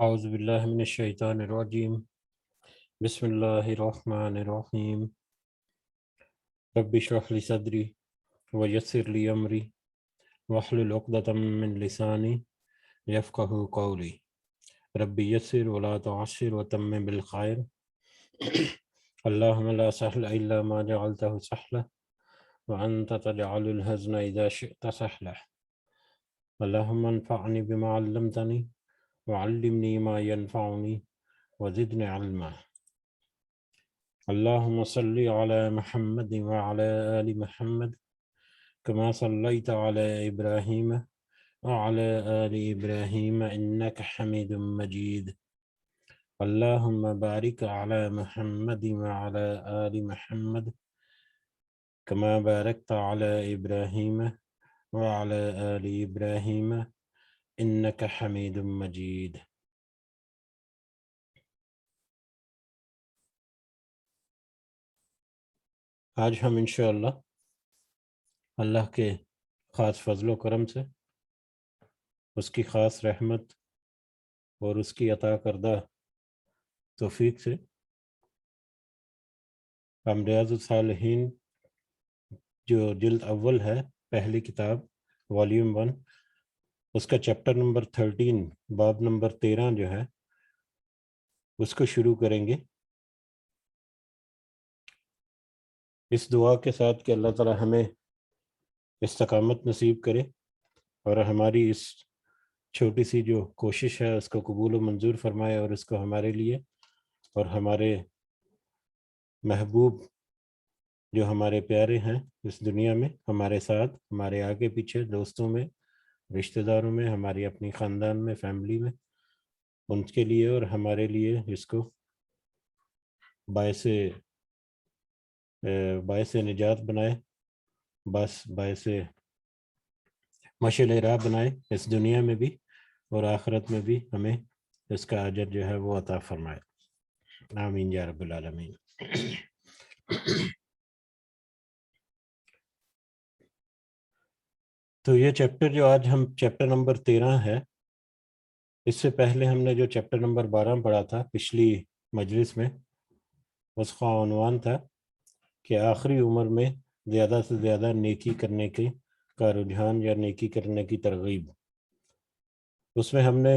اعوذ باللہ من الشیطان الرجیم بسم اللہ الرحمن الرحیم رب اشرح لی صدری ویسر لی امری واحلل عقدۃ من لسانی یفقہوا قولی رب یسر ولا تعسر وتمم بالخیر اللہم لا سہل الا ما جعلتہ سہلا وانت تجعل الحزن اذا شئت سہلا اللہم انفعنی بما علمتنی وعلمنی ما ینفعنی وزدنی علما اللہم صلی علی محمد وعلی آل محمد کما صلیت علی ابراہیم وعلی آل ابراہیم انک حمید مجید اللہم بارک علی محمد وعلی آل محمد کما بارکت علی ابراہیم وعلی آل ابراہیم انک حمید مجید۔ آج ہم انشاءاللہ اللہ کے خاص فضل و کرم سے، اس کی خاص رحمت اور اس کی عطا کردہ توفیق سے ہم ریاض الصالحین جو جلد اول ہے، پہلی کتاب والیوم 1، اس کا چیپٹر نمبر 13 باب نمبر 13 جو ہے اس کو شروع کریں گے، اس دعا کے ساتھ کہ اللہ تعالی ہمیں استقامت نصیب کرے اور ہماری اس چھوٹی سی جو کوشش ہے اس کو قبول و منظور فرمائے، اور اس کو ہمارے لیے اور ہمارے محبوب جو ہمارے پیارے ہیں اس دنیا میں، ہمارے ساتھ، ہمارے آگے پیچھے، دوستوں میں، رشتہ داروں میں، ہماری اپنی خاندان میں، فیملی میں، ان کے لیے اور ہمارے لیے اس کو باعث نجات بنائے، باعث مشعل راہ بنائے، اس دنیا میں بھی اور آخرت میں بھی ہمیں اس کا اجر جو ہے وہ عطا فرمائے، آمین یا رب العالمین۔ تو یہ چیپٹر جو آج ہم چیپٹر نمبر 13 ہے، اس سے پہلے ہم نے جو چیپٹر نمبر 12 پڑھا تھا پچھلی مجلس میں، اس کا عنوان تھا کہ آخری عمر میں زیادہ سے زیادہ نیکی کرنے کا رجحان یا نیکی کرنے کی ترغیب۔ اس میں ہم نے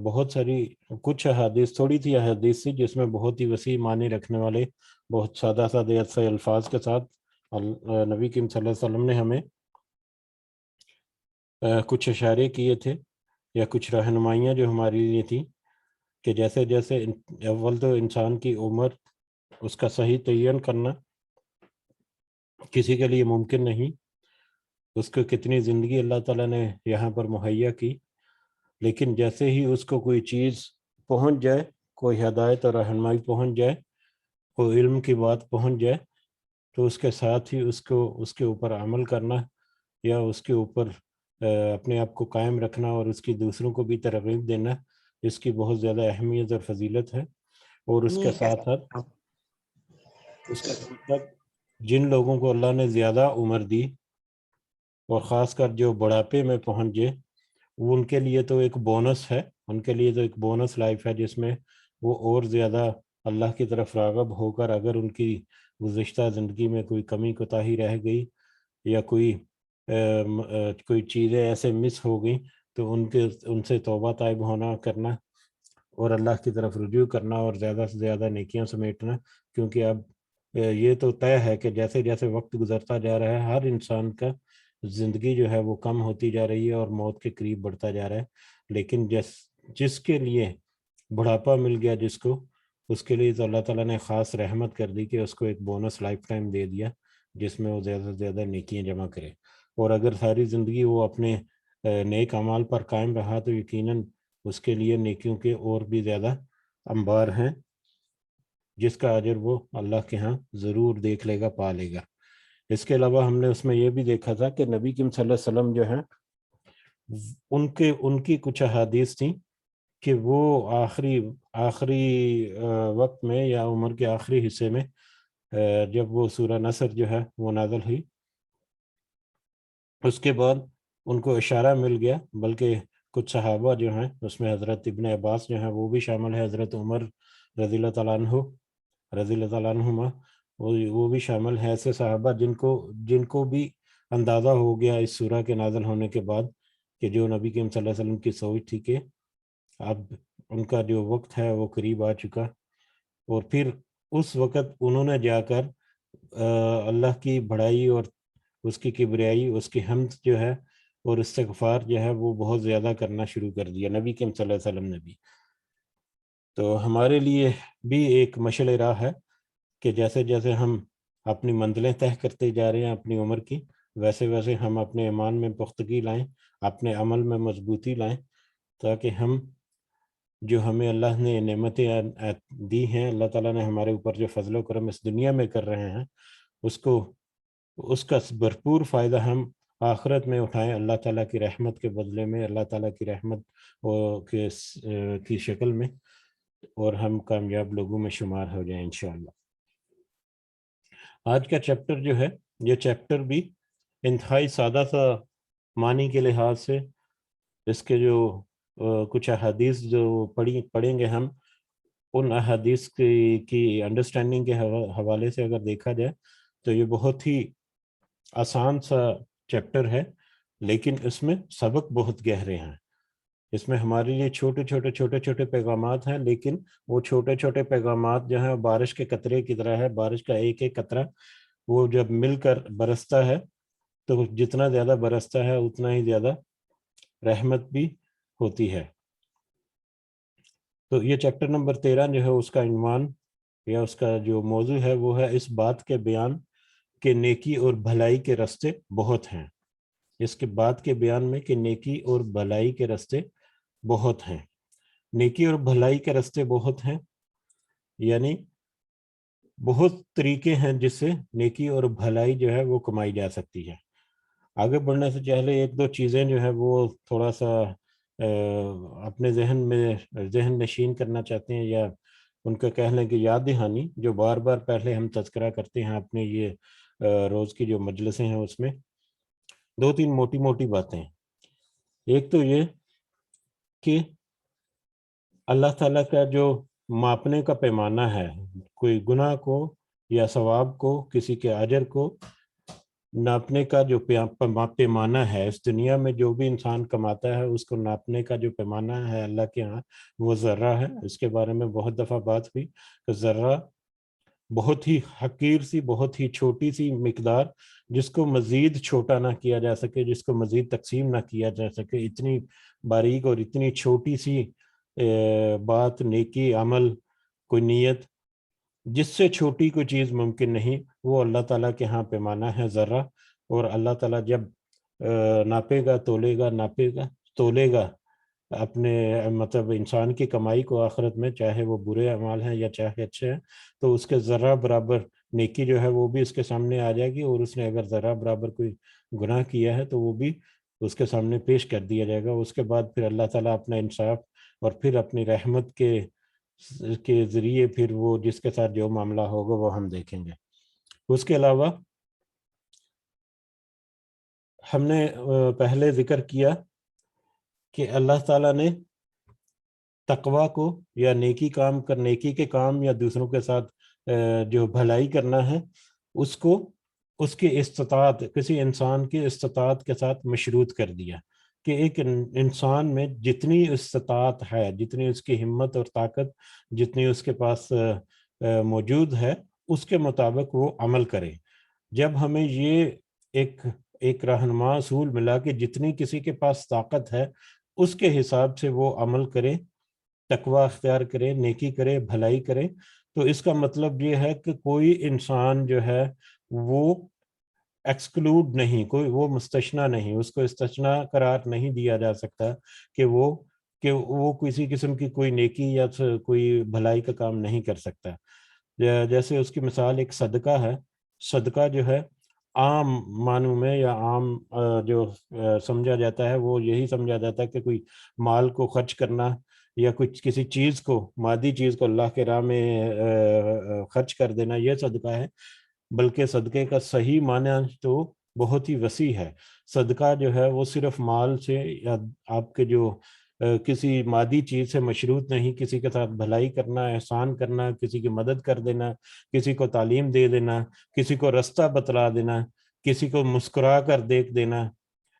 بہت ساری کچھ احادیث، تھوڑی سی احادیث تھی جس میں بہت ہی وسیع معنی رکھنے والے بہت سادہ سے الفاظ کے ساتھ نبی کریم صلی اللہ علیہ وسلم نے ہمیں کچھ اشارے کیے تھے یا کچھ رہنمائیاں جو ہمارے لیے تھیں کہ جیسے جیسے اول تو انسان کی عمر اس کا صحیح تعین کرنا کسی کے لیے ممکن نہیں، اس کو کتنی زندگی اللہ تعالیٰ نے یہاں پر مہیا کی، لیکن جیسے ہی اس کو کوئی چیز پہنچ جائے، کوئی ہدایت اور رہنمائی پہنچ جائے، کوئی علم کی بات پہنچ جائے، تو اس کے ساتھ ہی اس کے اوپر عمل کرنا یا اس کے اوپر اپنے آپ کو قائم رکھنا اور اس کی دوسروں کو بھی ترغیب دینا، اس کی بہت زیادہ اہمیت اور فضیلت ہے۔ اور اس کے ساتھ ساتھ جن لوگوں کو اللہ نے زیادہ عمر دی اور خاص کر جو بڑھاپے میں پہنچے، وہ ان کے لیے تو ایک بونس ہے، ان کے لیے تو ایک بونس لائف ہے جس میں وہ اور زیادہ اللہ کی طرف راغب ہو کر، اگر ان کی گزشتہ زندگی میں کوئی کمی کوتاہی رہ گئی یا کوئی چیزیں ایسے مس ہو گئیں، تو ان سے توبہ طائب ہونا کرنا اور اللہ کی طرف رجوع کرنا اور زیادہ سے زیادہ نیکیاں سمیٹنا، کیونکہ اب یہ تو طے ہے کہ جیسے جیسے وقت گزرتا جا رہا ہے، ہر انسان کا زندگی جو ہے وہ کم ہوتی جا رہی ہے اور موت کے قریب بڑھتا جا رہا ہے، لیکن جس کے لیے بڑھاپا مل گیا، جس کو، اس کے لیے تو اللہ تعالیٰ نے خاص رحمت کر دی کہ اس کو ایک بونس لائف ٹائم دے دیا جس میں وہ زیادہ سے زیادہ نیکیاں جمع کرے، اور اگر ساری زندگی وہ اپنے نیک اعمال پر قائم رہا تو یقیناً اس کے لیے نیکیوں کے اور بھی زیادہ انبار ہیں جس کا اجر وہ اللہ کے ہاں ضرور دیکھ لے گا، پا لے گا۔ اس کے علاوہ ہم نے اس میں یہ بھی دیکھا تھا کہ نبی کریم صلی اللہ علیہ وسلم جو ہیں ان کی کچھ احادیث تھیں کہ وہ آخری وقت میں یا عمر کے آخری حصے میں جب وہ سورہ نصر جو ہے وہ نازل ہوئی، اس کے بعد ان کو اشارہ مل گیا، بلکہ کچھ صحابہ جو ہیں اس میں حضرت ابن عباس جو ہیں وہ بھی شامل ہے، حضرت عمر رضی اللہ تعالیٰ عنہ رضی اللہ تعالیٰ عنہما وہ بھی شامل ہے، ایسے صحابہ جن کو بھی اندازہ ہو گیا اس سورہ کے نازل ہونے کے بعد کہ جو نبی کریم صلی اللہ علیہ وسلم کی سوچ تھی کہ اب ان کا جو وقت ہے وہ قریب آ چکا، اور پھر اس وقت انہوں نے جا کر اللہ کی بڑائی اور اس کی کبریائی، اس کی حمد جو ہے اور استغفار جو ہے وہ بہت زیادہ کرنا شروع کر دیا نبی کریم صلی اللہ علیہ وسلم نے بھی۔ تو ہمارے لیے بھی ایک مشعل راہ ہے کہ جیسے جیسے ہم اپنی منزلیں طے کرتے جا رہے ہیں اپنی عمر کی، ویسے ویسے ہم اپنے ایمان میں پختگی لائیں، اپنے عمل میں مضبوطی لائیں، تاکہ ہم جو ہمیں اللہ نے نعمتیں دی ہیں، اللہ تعالیٰ نے ہمارے اوپر جو فضل و کرم اس دنیا میں کر رہے ہیں، اس کا بھرپور فائدہ ہم آخرت میں اٹھائیں، اللہ تعالیٰ کی رحمت کے بدلے میں، اللہ تعالیٰ کی رحمت کی شکل میں، اور ہم کامیاب لوگوں میں شمار ہو جائیں انشاءاللہ۔ آج کا چیپٹر جو ہے، یہ چیپٹر بھی انتہائی سادہ سا معنی کے لحاظ سے، اس کے جو کچھ احادیث جو پڑھیں گے ہم، ان احادیث کی انڈرسٹینڈنگ کے حوالے سے اگر دیکھا جائے تو یہ بہت ہی آسان سا چیپٹر ہے، لیکن اس میں سبق بہت گہرے ہیں۔ اس میں ہمارے لیے چھوٹے پیغامات ہیں، لیکن وہ چھوٹے پیغامات جو ہیں بارش کے قطرے کی طرح ہے۔ بارش کا ایک ایک قطرہ وہ جب مل کر برستا ہے تو جتنا زیادہ برستا ہے اتنا ہی زیادہ رحمت بھی ہوتی ہے۔ تو یہ چیپٹر نمبر 13 جو ہے، اس کا عنوان یا اس کا جو موضوع ہے وہ ہے اس بات کے بیان کہ نیکی اور بھلائی کے راستے بہت ہیں۔ اس کے بعد کے بیان میں کہ نیکی اور بھلائی کے راستے بہت ہیں۔ نیکی اور بھلائی کے راستے بہت ہیں، یعنی بہت طریقے ہیں جس سے نیکی اور بھلائی جو ہے وہ کمائی جا سکتی ہے۔ آگے بڑھنے سے پہلے ایک دو چیزیں جو ہے وہ تھوڑا سا اپنے ذہن نشین کرنا چاہتے ہیں، یا ان کا کہہ لیں کہ یاد دہانی، جو بار بار پہلے ہم تذکرہ کرتے ہیں اپنے یہ روز کی جو مجلسیں ہیں اس میں، دو تین موٹی باتیں۔ ایک تو یہ کہ اللہ تعالیٰ کا جو ماپنے کا پیمانہ ہے، کوئی گناہ کو یا ثواب کو، کسی کے اجر کو ناپنے کا جو پیمانہ ہے، اس دنیا میں جو بھی انسان کماتا ہے اس کو ناپنے کا جو پیمانہ ہے اللہ کے ہاں، وہ ذرہ ہے۔ اس کے بارے میں بہت دفعہ بات ہوئی کہ ذرہ بہت ہی حقیر سی، بہت ہی چھوٹی سی مقدار، جس کو مزید چھوٹا نہ کیا جا سکے، جس کو مزید تقسیم نہ کیا جا سکے، اتنی باریک اور اتنی چھوٹی سی بات، نیکی، عمل، کوئی نیت، جس سے چھوٹی کوئی چیز ممکن نہیں، وہ اللہ تعالیٰ کے ہاں پیمانہ ہے ذرہ۔ اور اللہ تعالیٰ جب ناپے گا اپنے مطلب انسان کی کمائی کو آخرت میں، چاہے وہ برے اعمال ہیں یا چاہے اچھے ہیں، تو اس کے ذرہ برابر نیکی جو ہے وہ بھی اس کے سامنے آ جائے گی، اور اس نے اگر ذرہ برابر کوئی گناہ کیا ہے تو وہ بھی اس کے سامنے پیش کر دیا جائے گا۔ اس کے بعد پھر اللہ تعالیٰ اپنا انصاف اور پھر اپنی رحمت کے ذریعے پھر وہ جس کے ساتھ جو معاملہ ہوگا وہ ہم دیکھیں گے۔ اس کے علاوہ ہم نے پہلے ذکر کیا کہ اللہ تعالیٰ نے تقوی کو یا نیکی کے کام یا دوسروں کے ساتھ جو بھلائی کرنا ہے، اس کو اس کی استطاعت، کسی انسان کی استطاعت کے ساتھ مشروط کر دیا کہ ایک انسان میں جتنی استطاعت ہے، جتنی اس کی ہمت اور طاقت جتنی اس کے پاس موجود ہے، اس کے مطابق وہ عمل کرے۔ جب ہمیں یہ ایک رہنما اصول ملا کہ جتنی کسی کے پاس طاقت ہے اس کے حساب سے وہ عمل کرے، تقوی اختیار کرے، نیکی کرے، بھلائی کرے، تو اس کا مطلب یہ ہے کہ کوئی انسان جو ہے وہ ایکسکلوڈ نہیں، کوئی وہ مستثنیٰ نہیں، اس کو استثناء قرار نہیں دیا جا سکتا کہ وہ کسی قسم کی کوئی نیکی یا کوئی بھلائی کا کام نہیں کر سکتا۔ جیسے اس کی مثال ایک صدقہ ہے۔ صدقہ جو ہے عام معنوں میں یا عام جو سمجھا جاتا ہے وہ یہی سمجھا جاتا ہے کہ کوئی مال کو خرچ کرنا یا کسی چیز کو، مادی چیز کو اللہ کے راہ میں خرچ کر دینا، یہ صدقہ ہے۔ بلکہ صدقے کا صحیح معنی تو بہت ہی وسیع ہے. صدقہ جو ہے وہ صرف مال سے یا آپ کے جو کسی مادی چیز سے مشروط نہیں. کسی کے ساتھ بھلائی کرنا، احسان کرنا، کسی کی مدد کر دینا، کسی کو تعلیم دے دینا، کسی کو رستہ بتلا دینا، کسی کو مسکرا کر دیکھ دینا،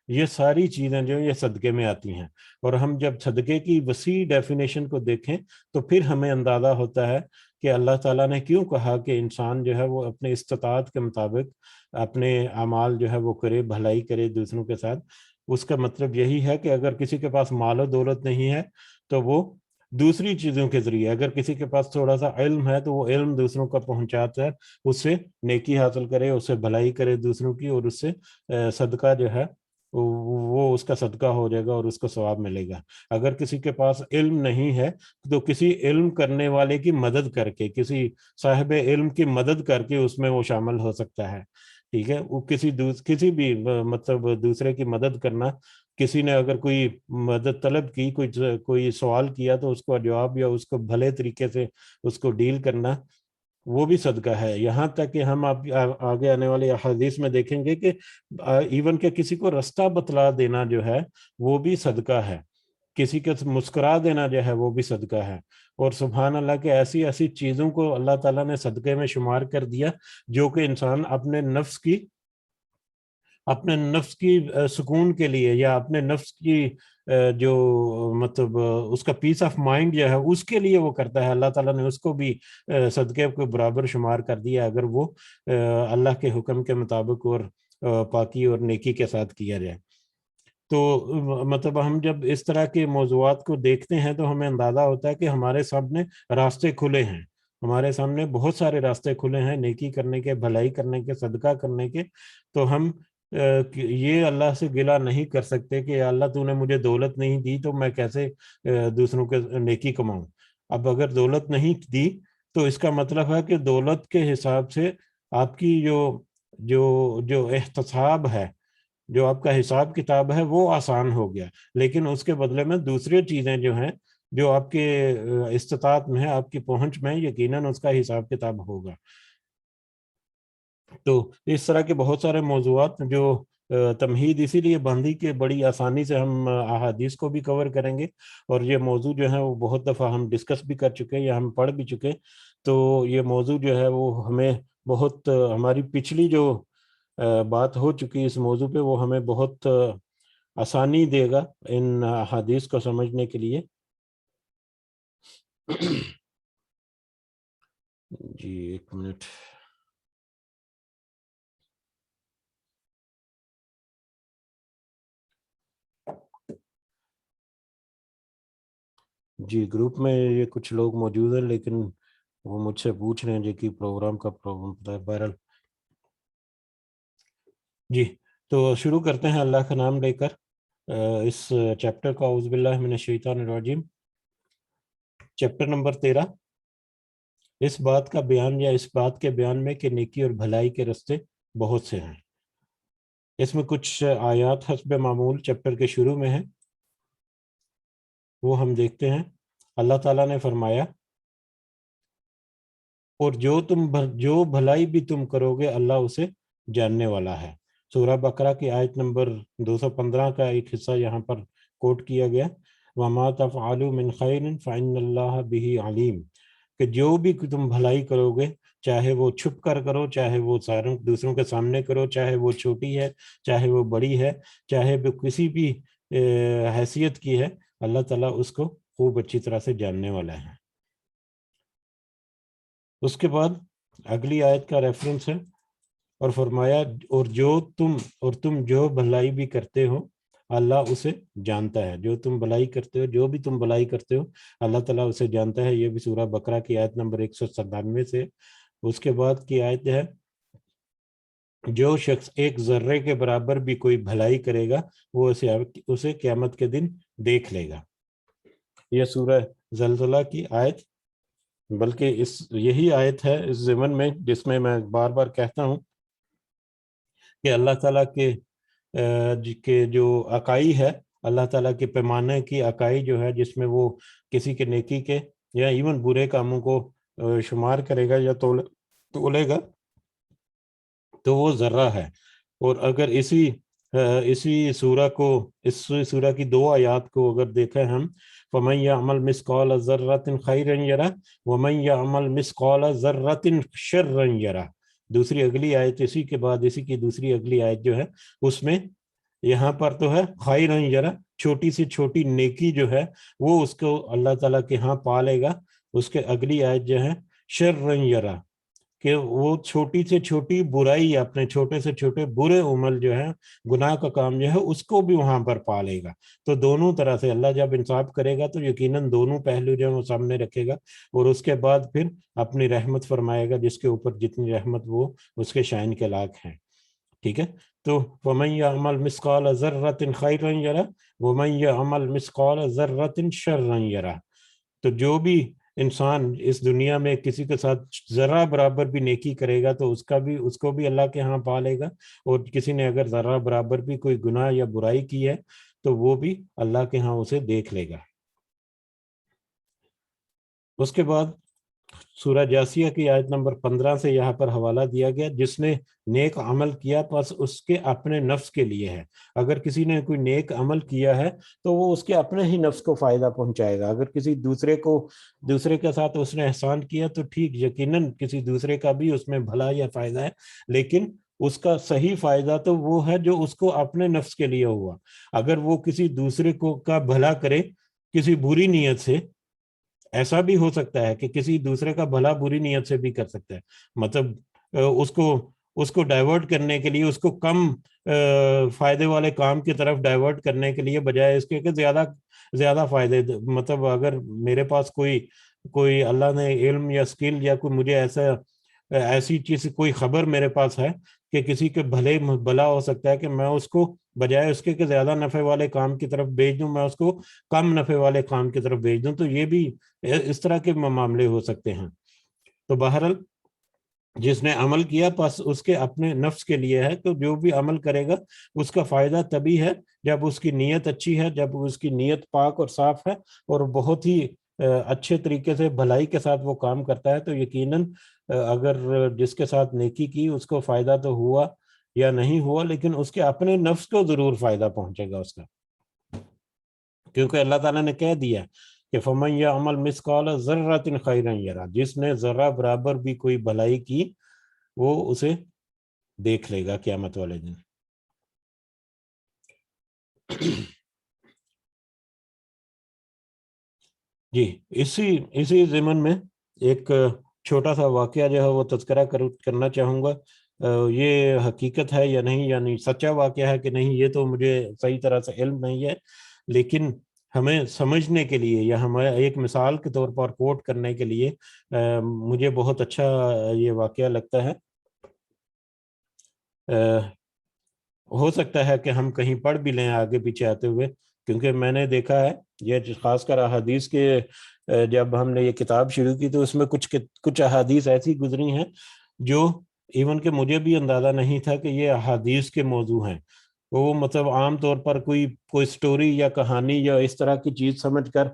یہ ساری چیزیں جو یہ صدقے میں آتی ہیں. اور ہم جب صدقے کی وسیع ڈیفینیشن کو دیکھیں تو پھر ہمیں اندازہ ہوتا ہے کہ اللہ تعالیٰ نے کیوں کہا کہ انسان جو ہے وہ اپنے استطاعت کے مطابق اپنے اعمال جو ہے وہ کرے، بھلائی کرے دوسروں کے ساتھ. اس کا مطلب یہی ہے کہ اگر کسی کے پاس مال و دولت نہیں ہے تو وہ دوسری چیزوں کے ذریعے، اگر کسی کے پاس تھوڑا سا علم ہے تو وہ علم دوسروں کا پہنچاتا ہے، اس سے نیکی حاصل کرے، اس سے بھلائی کرے دوسروں کی، اور اس سے صدقہ جو ہے وہ اس کا صدقہ ہو جائے گا اور اس کو ثواب ملے گا. اگر کسی کے پاس علم نہیں ہے تو کسی علم کرنے والے کی مدد کر کے، کسی صاحب علم کی مدد کر کے اس میں وہ شامل ہو سکتا ہے. ٹھیک ہے، وہ کسی بھی مطلب دوسرے کی مدد کرنا، کسی نے اگر کوئی مدد طلب کی، کوئی سوال کیا تو اس کو جواب یا اس کو بھلے طریقے سے اس کو ڈیل کرنا، وہ بھی صدقہ ہے. یہاں تک کہ ہم آگے آنے والے احادیث میں دیکھیں گے کہ ایون کہ کسی کو رستہ بتلا دینا جو ہے وہ بھی صدقہ ہے، کسی کے مسکرا دینا جو ہے وہ بھی صدقہ ہے. اور سبحان اللہ کہ ایسی ایسی چیزوں کو اللہ تعالیٰ نے صدقے میں شمار کر دیا جو کہ انسان اپنے نفس کی سکون کے لیے یا اپنے نفس کی جو مطلب اس کا پیس آف مائنڈ جو ہے اس کے لیے وہ کرتا ہے. اللہ تعالیٰ نے اس کو بھی صدقے کو برابر شمار کر دیا اگر وہ اللہ کے حکم کے مطابق اور پاکی اور نیکی کے ساتھ کیا جائے. تو مطلب ہم جب اس طرح کے موضوعات کو دیکھتے ہیں تو ہمیں اندازہ ہوتا ہے کہ ہمارے سامنے راستے کھلے ہیں، ہمارے سامنے بہت سارے راستے کھلے ہیں نیکی کرنے کے، بھلائی کرنے کے، صدقہ کرنے کے. تو ہم یہ اللہ سے گلہ نہیں کر سکتے کہ اللہ تو نے مجھے دولت نہیں دی تو میں کیسے دوسروں کے نیکی کماؤں. اب اگر دولت نہیں دی تو اس کا مطلب ہے کہ دولت کے حساب سے آپ کی جو احتساب ہے، جو آپ کا حساب کتاب ہے وہ آسان ہو گیا. لیکن اس کے بدلے میں دوسری چیزیں جو ہیں جو آپ کے استطاعت میں ہے، آپ کی پہنچ میں، یقیناً اس کا حساب کتاب ہوگا. تو اس طرح کے بہت سارے موضوعات جو تمہید اسی لیے باندھی کہ بڑی آسانی سے ہم احادیث کو بھی کور کریں گے. اور یہ موضوع جو ہے وہ بہت دفعہ ہم ڈسکس بھی کر چکے یا ہم پڑھ بھی چکے. تو یہ موضوع جو ہے وہ ہمیں بہت ہماری پچھلی جو بات ہو چکی اس موضوع پہ وہ ہمیں بہت آسانی دے گا ان احادیث کو سمجھنے کے لیے. جی ایک منٹ. جی گروپ میں یہ کچھ لوگ موجود ہیں لیکن وہ مجھ سے پوچھ رہے ہیں جی کہ پروگرام کا پروگرام بہرحال. جی تو شروع کرتے ہیں اللہ کا نام لے کر اس چیپٹر کا. اعوذ باللہ من الشیطان الرجیم، چیپٹر نمبر 13. اس بات کا بیان یا اس بات کے بیان میں کہ نیکی اور بھلائی کے رستے بہت سے ہیں. اس میں کچھ آیات حسب معمول چیپٹر کے شروع میں ہیں، وہ ہم دیکھتے ہیں. اللہ تعالیٰ نے فرمایا اور جو بھلائی بھی تم کرو گے اللہ اسے جاننے والا ہے. سورہ بقرہ کی آیت نمبر 215 کا ایک حصہ یہاں پر کوٹ کیا گیا. وَمَا تَفْعَلُوا مِنْ خَيْرٍ فَإِنَّ اللَّهَ بِهِ عَلِيمٌ، کہ جو بھی تم بھلائی کرو گے، چاہے وہ چھپ کر کرو، چاہے وہ دوسروں کے سامنے کرو، چاہے وہ چھوٹی ہے، چاہے وہ بڑی ہے، چاہے وہ کسی بھی حیثیت کی ہے، اللہ تعالیٰ اس کو خوب اچھی طرح سے جاننے والا ہے. اس کے بعد اگلی آیت کا ریفرنس ہے اور فرمایا اور تم جو بھلائی بھی کرتے ہو اللہ اسے جانتا ہے. جو تم بھلائی کرتے ہو، جو بھی تم بھلائی کرتے ہو اللہ تعالیٰ اسے جانتا ہے. یہ بھی سورہ بقرہ کی آیت نمبر 197 سے. اس کے بعد کی آیت ہے جو شخص ایک ذرے کے برابر بھی کوئی بھلائی کرے گا وہ اسے قیامت کے دن دیکھ لے گا. یہ سورہ زلزلہ کی آیت، بلکہ یہی آیت ہے اس ضمن میں جس میں میں بار بار کہتا ہوں کہ اللہ تعالیٰ کے جو اکائی ہے، اللہ تعالیٰ کے پیمانے کی اکائی جو ہے جس میں وہ کسی کے نیکی کے یا ایون برے کاموں کو شمار کرے گا یا تولے گا تو وہ ذرہ ہے. اور اگر اسی سورہ کو، اس سورہ کی 2 آیات کو اگر دیکھیں ہم، فَمَن يَعْمَلْ مِثْقَالَ ذَرَّةٍ خَيْرًا يَرَهُ وَمَن يَعْمَلْ مِثْقَالَ ذَرَّةٍ شَرًّا يَرَهُ. دوسری اگلی آیت اسی کے بعد، اسی کی دوسری اگلی آیت جو ہے اس میں یہاں پر تو ہے خیرًا یرا، چھوٹی سے چھوٹی نیکی جو ہے وہ اس کو اللہ تعالیٰ کے ہاں پالے گا. اس کے اگلی آیت جو ہے شرًا یرا، کہ وہ چھوٹی سے چھوٹی برائی، اپنے چھوٹے سے چھوٹے برے عمل جو ہے، گناہ کا کام جو ہے، اس کو بھی وہاں پر پالے گا. تو دونوں طرح سے اللہ جب انصاف کرے گا تو یقیناً دونوں پہلو جو ہے وہ سامنے رکھے گا، اور اس کے بعد پھر اپنی رحمت فرمائے گا، جس کے اوپر جتنی رحمت وہ اس کے شائن کے لائق ہیں. ٹھیک ہے. تو وَمَن يَعْمَلْ مِثْقَالَ ذَرَّةٍ خَيْرًا يَرَهُ وَمَن يَعْمَلْ مِثْقَالَ ذَرَّةٍ شَرًّا يَرَهُ. تو جو بھی انسان اس دنیا میں کسی کے ساتھ ذرہ برابر بھی نیکی کرے گا تو اس کو بھی اللہ کے ہاں پالے گا، اور کسی نے اگر ذرہ برابر بھی کوئی گناہ یا برائی کی ہے تو وہ بھی اللہ کے ہاں اسے دیکھ لے گا. اس کے بعد سورہ جاسیہ کی آیت نمبر 15 سے یہاں پر حوالہ دیا گیا، جس نے نیک عمل کیا پس اس کے اپنے نفس کے لیے ہے. اگر کسی نے کوئی نیک عمل کیا ہے تو وہ اس کے اپنے ہی نفس کو فائدہ پہنچائے گا. اگر کسی دوسرے کے ساتھ اس نے احسان کیا تو ٹھیک، یقیناً کسی دوسرے کا بھی اس میں بھلا یا فائدہ ہے، لیکن اس کا صحیح فائدہ تو وہ ہے جو اس کو اپنے نفس کے لیے ہوا. اگر وہ کسی دوسرے کو کا بھلا کرے کسی بری نیت سے، ایسا بھی ہو سکتا ہے کہ کسی دوسرے کا بھلا بری نیت سے بھی کر سکتا ہے، مطلب اس کو ڈائیورٹ کرنے کے لیے، اس کو کم فائدے والے کام کی طرف ڈائیورٹ کرنے کے لیے، بجائے اس کے کہ زیادہ فائدے، مطلب اگر میرے پاس کوئی اللہ نے علم یا سکل یا کوئی مجھے ایسی چیز، کوئی خبر میرے پاس ہے کہ کسی کے بھلا ہو سکتا ہے، کہ میں اس کو بجائے اس کے کہ زیادہ نفع والے کام کی طرف بھیج دوں، میں اس کو کم نفع والے کام کی طرف بھیج دوں. تو یہ بھی اس طرح کے معاملے ہو سکتے ہیں. تو بہرحال جس نے عمل کیا پس اس کے اپنے نفس کے لیے ہے. تو جو بھی عمل کرے گا اس کا فائدہ تبھی ہے جب اس کی نیت اچھی ہے، جب اس کی نیت پاک اور صاف ہے، اور بہت ہی اچھے طریقے سے بھلائی کے ساتھ وہ کام کرتا ہے. تو یقیناً اگر جس کے ساتھ نیکی کی اس کو فائدہ تو ہوا یا نہیں ہوا، لیکن اس کے اپنے نفس کو ضرور فائدہ پہنچے گا اس کا، کیونکہ اللہ تعالیٰ نے کہہ دیا کہ فَمَن يَعْمَلْ مِثْقَالَ ذَرَّةٍ خَيْرًا يَرَهُ، جس نے ذرہ برابر بھی کوئی بھلائی کی وہ اسے دیکھ لے گا قیامت والے دن. جی، اسی ضمن میں ایک چھوٹا سا واقعہ جو ہے وہ تذکرہ کرنا چاہوں گا. یہ حقیقت ہے یا نہیں، یعنی سچا واقعہ ہے کہ نہیں، یہ تو مجھے صحیح طرح سے علم نہیں ہے، لیکن ہمیں سمجھنے کے لیے یا ہمیں ایک مثال کے طور پر کوٹ کرنے کے لیے مجھے بہت اچھا یہ واقعہ لگتا ہے. ہو سکتا ہے کہ ہم کہیں پڑھ بھی لیں آگے پیچھے آتے ہوئے، کیونکہ میں نے دیکھا ہے یہ خاص کر احادیث کے، جب ہم نے یہ کتاب شروع کی تو اس میں کچھ احادیث ایسی گزری ہیں جو ایون کہ مجھے بھی اندازہ نہیں تھا کہ یہ احادیث کے موضوع ہیں. وہ مطلب عام طور پر کوئی سٹوری یا کہانی یا اس طرح کی چیز سمجھ کر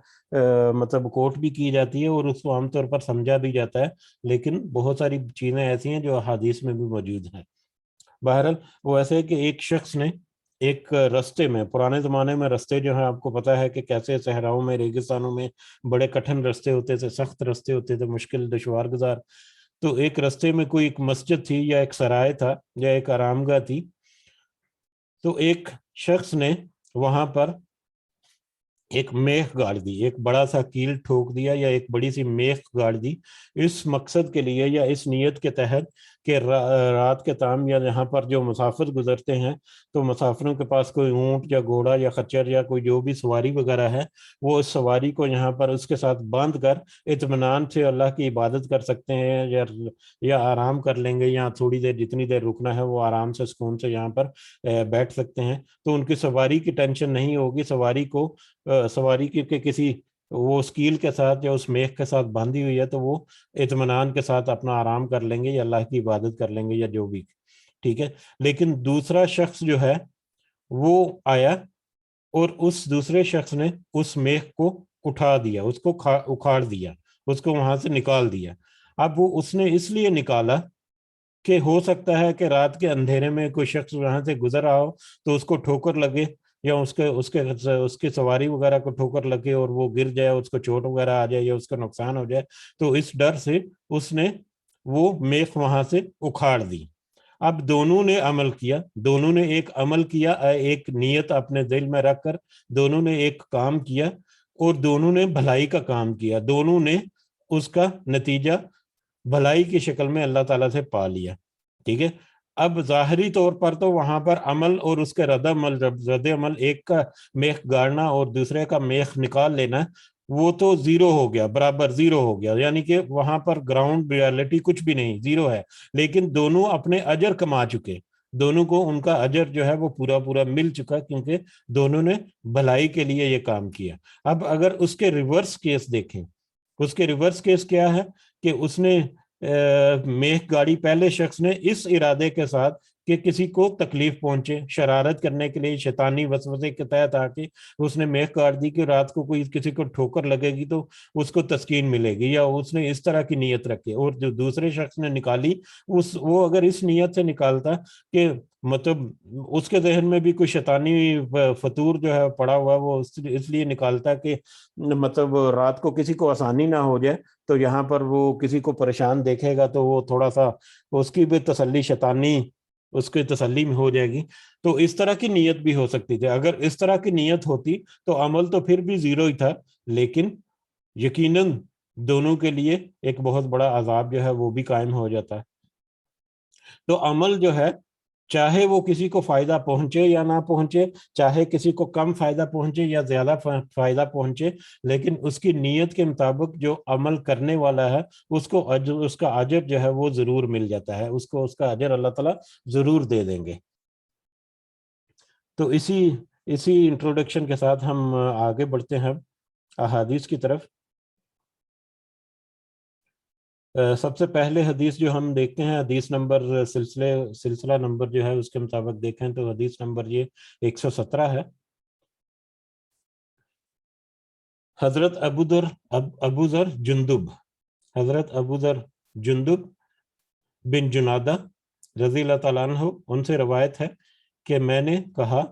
مطلب کوٹ بھی کی جاتی ہے اور اس کو عام طور پر سمجھا بھی جاتا ہے، لیکن بہت ساری چیزیں ایسی ہیں جو احادیث میں بھی موجود ہیں. بہرحال وہ ایسے ہے کہ ایک شخص نے ایک رستے میں، پرانے زمانے میں رستے جو ہیں آپ کو پتا ہے کہ کیسے صحراؤں میں، ریگستانوں میں بڑے کٹھن رستے ہوتے تھے، سخت رستے ہوتے تھے، مشکل دشوار گزار. تو ایک رستے میں کوئی ایک مسجد تھی یا ایک سرائے تھا یا ایک آرام گاہ تھی. تو ایک شخص نے وہاں پر ایک میخ گاڑ دی، ایک بڑا سا کیل ٹھوک دیا یا ایک بڑی سی میخ گاڑ دی، اس مقصد کے لیے یا اس نیت کے تحت کہ رات کے تام یا یہاں پر جو مسافر گزرتے ہیں تو مسافروں کے پاس کوئی اونٹ یا گھوڑا یا خچر یا کوئی جو بھی سواری وغیرہ ہے، وہ اس سواری کو یہاں پر اس کے ساتھ باندھ کر اطمینان سے اللہ کی عبادت کر سکتے ہیں، یا آرام کر لیں گے، یا تھوڑی دیر جتنی دیر رکنا ہے وہ آرام سے سکون سے یہاں پر بیٹھ سکتے ہیں. تو ان کی سواری کی ٹینشن نہیں ہوگی. سواری کی کسی وہ اس کیل کے ساتھ یا اس میخ کے ساتھ باندھی ہوئی ہے تو وہ اطمینان کے ساتھ اپنا آرام کر لیں گے یا اللہ کی عبادت کر لیں گے یا جو بھی. ٹھیک ہے. لیکن دوسرا شخص جو ہے وہ آیا اور اس دوسرے شخص نے اس میخ کو اٹھا دیا، اس کو اکھاڑ دیا، اس کو وہاں سے نکال دیا. اب وہ اس نے اس لیے نکالا کہ ہو سکتا ہے کہ رات کے اندھیرے میں کوئی شخص وہاں سے گزر رہا ہو تو اس کو ٹھوکر لگے، یا اس کے سواری وغیرہ کو ٹھوکر لگے اور وہ گر جائے، اس کو چوٹ وغیرہ آ جائے یا اس کا نقصان ہو جائے، تو اس ڈر سے اس نے وہ میخ وہاں سے اکھاڑ دی۔ اب دونوں نے عمل کیا، دونوں نے ایک عمل کیا، ایک نیت اپنے دل میں رکھ کر دونوں نے ایک کام کیا، اور دونوں نے بھلائی کا کام کیا، دونوں نے اس کا نتیجہ بھلائی کی شکل میں اللہ تعالیٰ سے پا لیا، ٹھیک ہے۔ اب ظاہری طور پر تو وہاں پر عمل اور اس کے رد عمل، ایک کا میخ گاڑنا اور دوسرے کا میخ نکال لینا، وہ تو زیرو ہو گیا، برابر زیرو ہو گیا، یعنی کہ وہاں پر گراؤنڈ ریالٹی کچھ بھی نہیں، زیرو ہے، لیکن دونوں اپنے اجر کما چکے، دونوں کو ان کا اجر جو ہے وہ پورا مل چکا، کیونکہ دونوں نے بھلائی کے لیے یہ کام کیا۔ اب اگر اس کے ریورس کیس دیکھیں، اس کے ریورس کیس کیا ہے کہ اس نے میخ گاڑی پہلے شخص نے اس ارادے کے ساتھ کہ کسی کو تکلیف پہنچے، شرارت کرنے کے لیے شیطانی وسوسے کے تحت آ کے اس نے میخ کاٹ دی کہ رات کو کوئی کسی کو ٹھوکر لگے گی تو اس کو تسکین ملے گی، یا اس نے اس طرح کی نیت رکھی، اور جو دوسرے شخص نے نکالی وہ اگر اس نیت سے نکالتا کہ مطلب اس کے ذہن میں بھی کوئی شیطانی فطور جو ہے پڑا ہوا، وہ اس لیے نکالتا کہ مطلب رات کو کسی کو آسانی نہ ہو جائے، تو یہاں پر وہ کسی کو پریشان دیکھے گا تو وہ تھوڑا سا اس کی بھی تسلی، شیطانی اس کی تسلی میں ہو جائے گی، تو اس طرح کی نیت بھی ہو سکتی تھی۔ اگر اس طرح کی نیت ہوتی تو عمل تو پھر بھی زیرو ہی تھا، لیکن یقیناً دونوں کے لیے ایک بہت بڑا عذاب جو ہے وہ بھی قائم ہو جاتا ہے۔ تو عمل جو ہے، چاہے وہ کسی کو فائدہ پہنچے یا نہ پہنچے، چاہے کسی کو کم فائدہ پہنچے یا زیادہ فائدہ پہنچے، لیکن اس کی نیت کے مطابق جو عمل کرنے والا ہے اس کو اس کا اجر جو ہے وہ ضرور مل جاتا ہے، اس کو اس کا اجر اللہ تعالیٰ ضرور دے دیں گے۔ تو اسی انٹروڈکشن کے ساتھ ہم آگے بڑھتے ہیں احادیث کی طرف۔ سب سے پہلے حدیث جو ہم دیکھتے ہیں، حدیث نمبر سلسلہ نمبر جو ہے اس کے مطابق دیکھیں تو حدیث نمبر یہ 117 ہے۔ حضرت ابو ذر جندب، حضرت ابو ذر جندب بن جنادہ رضی اللہ تعالیٰ عنہ، ان سے روایت ہے کہ میں نے کہا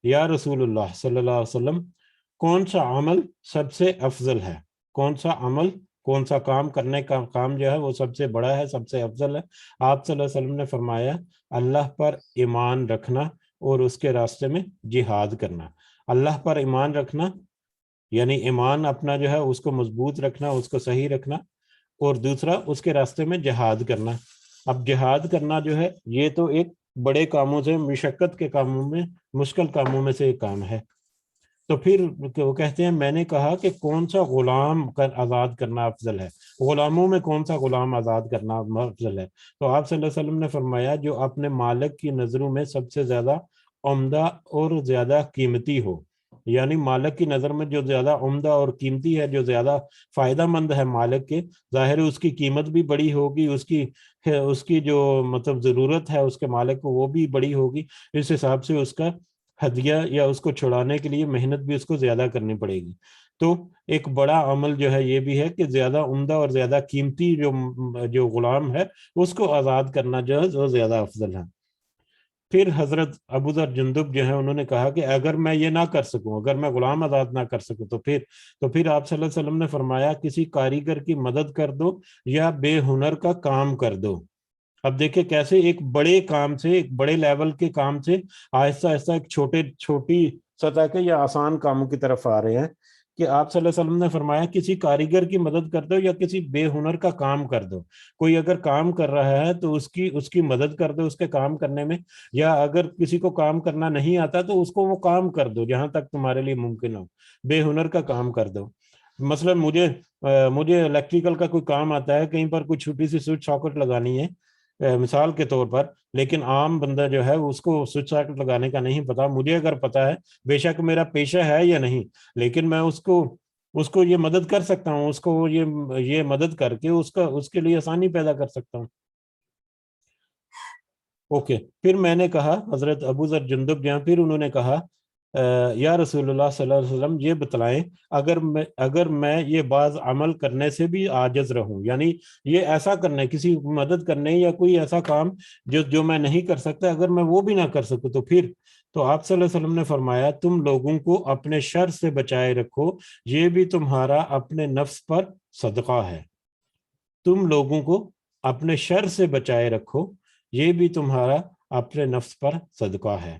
یا رسول اللہ صلی اللہ علیہ وسلم، کون سا عمل سب سے افضل ہے؟ کون سا عمل، کون سا کام کرنے کا کام جو ہے وہ سب سے بڑا ہے، سب سے افضل ہے؟ آپ صلی اللہ علیہ وسلم نے فرمایا اللہ پر ایمان رکھنا اور اس کے راستے میں جہاد کرنا۔ اللہ پر ایمان رکھنا یعنی ایمان اپنا جو ہے اس کو مضبوط رکھنا، اس کو صحیح رکھنا، اور دوسرا اس کے راستے میں جہاد کرنا۔ اب جہاد کرنا جو ہے یہ تو ایک بڑے کاموں سے، مشقت کے کاموں میں، مشکل کاموں میں سے ایک کام ہے۔ تو پھر وہ کہتے ہیں میں نے کہا کہ کون سا غلام آزاد کرنا افضل ہے، غلاموں میں کون سا غلام آزاد کرنا افضل ہے؟ تو آپ صلی اللہ علیہ وسلم نے فرمایا جو اپنے مالک کی نظروں میں سب سے زیادہ عمدہ اور زیادہ قیمتی ہو، یعنی مالک کی نظر میں جو زیادہ عمدہ اور قیمتی ہے، جو زیادہ فائدہ مند ہے مالک کے، ظاہر ہے اس کی قیمت بھی بڑی ہوگی، اس کی جو مطلب ضرورت ہے اس کے مالک کو وہ بھی بڑی ہوگی، اس حساب سے اس کا ہدیہ یا اس کو چھڑانے کے لیے محنت بھی اس کو زیادہ کرنی پڑے گی۔ تو ایک بڑا عمل جو ہے یہ بھی ہے کہ زیادہ عمدہ اور زیادہ قیمتی جو غلام ہے اس کو آزاد کرنا جو ہے وہ زیادہ افضل ہے۔ پھر حضرت ابو ذر جندب جو ہے انہوں نے کہا کہ اگر میں یہ نہ کر سکوں، اگر میں غلام آزاد نہ کر سکوں تو پھر آپ صلی اللہ علیہ وسلم نے فرمایا کسی کاریگر کی مدد کر دو یا بے ہنر کا کام کر دو۔ اب دیکھیں کیسے ایک بڑے کام سے، ایک بڑے لیول کے کام سے آہستہ آہستہ ایک چھوٹی سطح کے یا آسان کاموں کی طرف آ رہے ہیں کہ آپ صلی اللہ علیہ وسلم نے فرمایا کسی کاریگر کی مدد کر دو یا کسی بے ہنر کا کام کر دو۔ کوئی اگر کام کر رہا ہے تو اس کی مدد کر دو اس کے کام کرنے میں، یا اگر کسی کو کام کرنا نہیں آتا تو اس کو وہ کام کر دو جہاں تک تمہارے لیے ممکن ہو، بے ہنر کا کام کر دو۔ مثلا مجھے الیکٹریکل کا کوئی کام آتا ہے، کہیں پر کوئی چھوٹی سی سوئچ ساکٹ لگانی ہے مثال کے طور پر، لیکن عام بندہ جو ہے اس کو سوئچ ساکٹ لگانے کا نہیں پتا، مجھے اگر پتا ہے، بے شک میرا پیشہ ہے یا نہیں، لیکن میں اس کو یہ مدد کر سکتا ہوں، اس کو یہ مدد کر کے اس کے لیے آسانی پیدا کر سکتا ہوں۔ اوکے، پھر میں نے کہا حضرت ابو ذر جندب جہاں پھر انہوں نے کہا یا رسول اللہ صلی اللہ علیہ وسلم یہ بتلائیں اگر میں یہ بعض عمل کرنے سے بھی عاجز رہوں، یعنی یہ ایسا کرنے، کسی مدد کرنے یا کوئی ایسا کام جو میں نہیں کر سکتا، اگر میں وہ بھی نہ کر سکوں تو پھر تو آپ صلی اللہ علیہ وسلم نے فرمایا تم لوگوں کو اپنے شر سے بچائے رکھو، یہ بھی تمہارا اپنے نفس پر صدقہ ہے۔ تم لوگوں کو اپنے شر سے بچائے رکھو، یہ بھی تمہارا اپنے نفس پر صدقہ ہے۔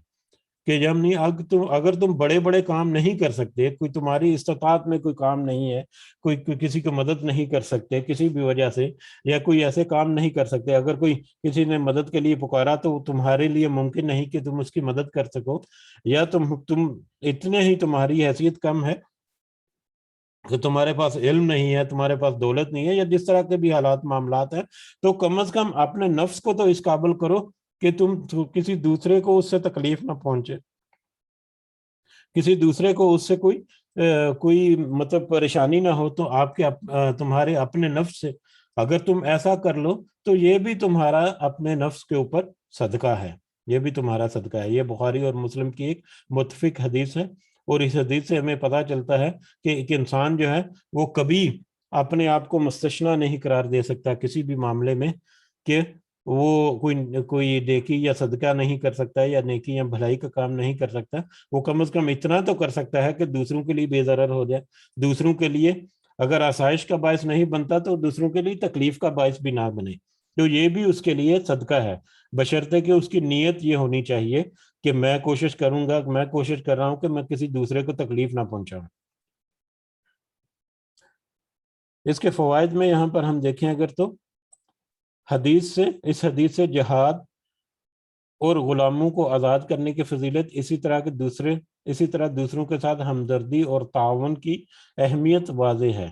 کہ اگر تم بڑے بڑے کام نہیں کر سکتے، کوئی تمہاری استطاعت میں کوئی کام نہیں ہے، کوئی کسی کو مدد نہیں کر سکتے کسی بھی وجہ سے، یا کوئی ایسے کام نہیں کر سکتے، اگر کوئی کسی نے مدد کے لیے پکارا تو تمہارے لیے ممکن نہیں کہ تم اس کی مدد کر سکو، یا تم اتنے ہی تمہاری حیثیت کم ہے کہ تمہارے پاس علم نہیں ہے، تمہارے پاس دولت نہیں ہے، یا جس طرح کے بھی حالات معاملات ہیں، تو کم از کم اپنے نفس کو تو اس قابل کرو کہ تم کسی دوسرے کو اس سے تکلیف نہ پہنچے، کسی دوسرے کو اس سے کوئی مطلب پریشانی نہ ہو، تو تمہارے اپنے نفس سے اگر تم ایسا کر لو تو یہ بھی تمہارا اپنے نفس کے اوپر صدقہ ہے، یہ بھی تمہارا صدقہ ہے۔ یہ بخاری اور مسلم کی ایک متفق حدیث ہے، اور اس حدیث سے ہمیں پتہ چلتا ہے کہ ایک انسان جو ہے وہ کبھی اپنے آپ کو مستثنی نہیں قرار دے سکتا کسی بھی معاملے میں، کہ وہ کوئی نیکی یا صدقہ نہیں کر سکتا، یا نیکی یا بھلائی کا کام نہیں کر سکتا، وہ کم از کم اتنا تو کر سکتا ہے کہ دوسروں کے لیے بے ضرر ہو جائے، دوسروں کے لیے اگر آسائش کا باعث نہیں بنتا تو دوسروں کے لیے تکلیف کا باعث بھی نہ بنے، تو یہ بھی اس کے لیے صدقہ ہے، بشرطے کہ اس کی نیت یہ ہونی چاہیے کہ میں کوشش کر رہا ہوں کہ میں کسی دوسرے کو تکلیف نہ پہنچاؤں۔ اس کے فوائد میں یہاں پر ہم دیکھیں اگر تو اس حدیث سے جہاد اور غلاموں کو آزاد کرنے کی فضیلت، اسی طرح دوسروں کے ساتھ ہمدردی اور تعاون کی اہمیت واضح ہے۔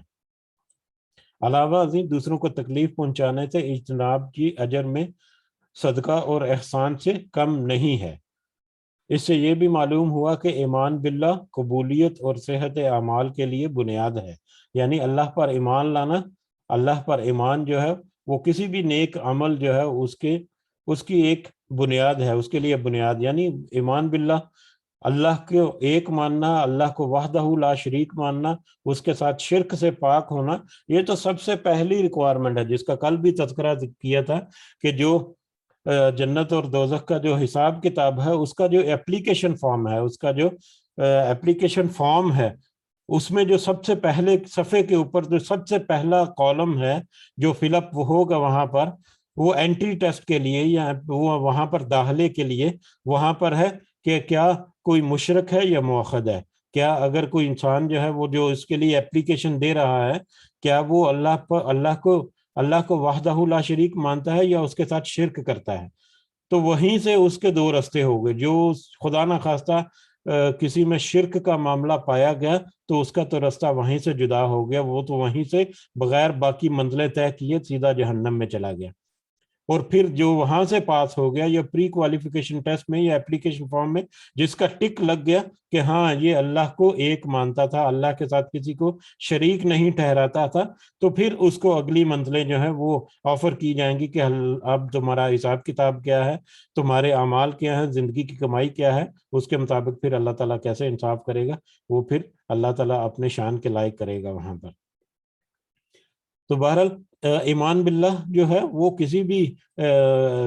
علاوہ ازیں دوسروں کو تکلیف پہنچانے سے اجتناب کی اجر میں صدقہ اور احسان سے کم نہیں ہے۔ اس سے یہ بھی معلوم ہوا کہ ایمان باللہ قبولیت اور صحت اعمال کے لیے بنیاد ہے، یعنی اللہ پر ایمان لانا، اللہ پر ایمان جو ہے وہ کسی بھی نیک عمل جو ہے اس کی ایک بنیاد ہے، اس کے لیے بنیاد، یعنی ایمان باللہ، اللہ کو ایک ماننا، اللہ کو وحدہ لا شریک ماننا، اس کے ساتھ شرک سے پاک ہونا، یہ تو سب سے پہلی ریکوائرمنٹ ہے، جس کا کل بھی تذکرہ کیا تھا کہ جو جنت اور دوزخ کا جو حساب کتاب ہے، اس کا جو اپلیکیشن فارم ہے، اس میں جو سب سے پہلے صفحے کے اوپر جو سب سے پہلا کالم ہے جو فل اپ ہوگا وہاں پر، وہ انٹری ٹیسٹ کے لیے یا وہ وہاں پر داخلے کے لیے وہاں پر ہے کہ کیا کوئی مشرک ہے یا موحد ہے، کیا اگر کوئی انسان جو ہے وہ جو اس کے لیے اپلیکیشن دے رہا ہے، کیا وہ اللہ کو وحدہ لا شریک مانتا ہے یا اس کے ساتھ شرک کرتا ہے۔ تو وہیں سے اس کے دو رستے ہو گئے، جو خدا نہ خواستہ کسی میں شرک کا معاملہ پایا گیا تو اس کا تو رستہ وہیں سے جدا ہو گیا، وہ تو وہیں سے بغیر باقی منزلیں طے کیے سیدھا جہنم میں چلا گیا۔ اور پھر جو وہاں سے پاس ہو گیا یا پری کوالیفیکیشن ٹیسٹ میں یا اپلیکیشن فارم میں جس کا ٹک لگ گیا کہ ہاں یہ اللہ کو ایک مانتا تھا، اللہ کے ساتھ کسی کو شریک نہیں ٹھہراتا تھا، تو پھر اس کو اگلی منزلیں جو ہیں وہ آفر کی جائیں گی کہ اب تمہارا حساب کتاب کیا ہے، تمہارے اعمال کیا ہیں، زندگی کی کمائی کیا ہے، اس کے مطابق پھر اللہ تعالیٰ کیسے انصاف کرے گا، وہ پھر اللہ تعالیٰ اپنے شان کے لائق کرے گا وہاں پر۔ تو بہرحال ایمان باللہ جو ہے وہ کسی بھی